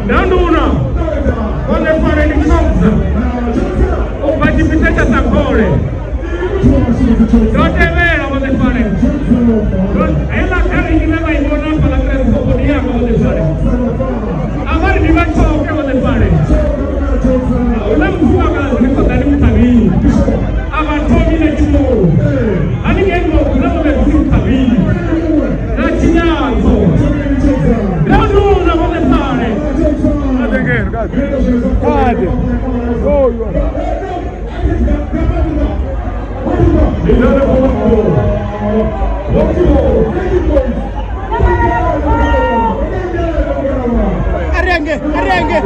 Danduna, quando fare di cosa? O vai di pitetta taccore. Non è vero quando fare. È la cara di me vai buona per la creare un po' di acqua quando fare. Avare di manco che quando fare. Una fuga che ne fa dare un cammino. Avare pochi ne ci muovo. Anche che non deve più cammino. La cinato. Danduna quando fare. Hadi. Gol. Arranque.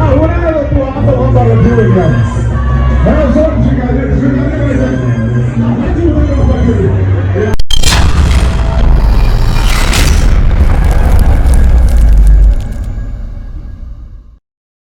Ahora lo tu vas a jugar para el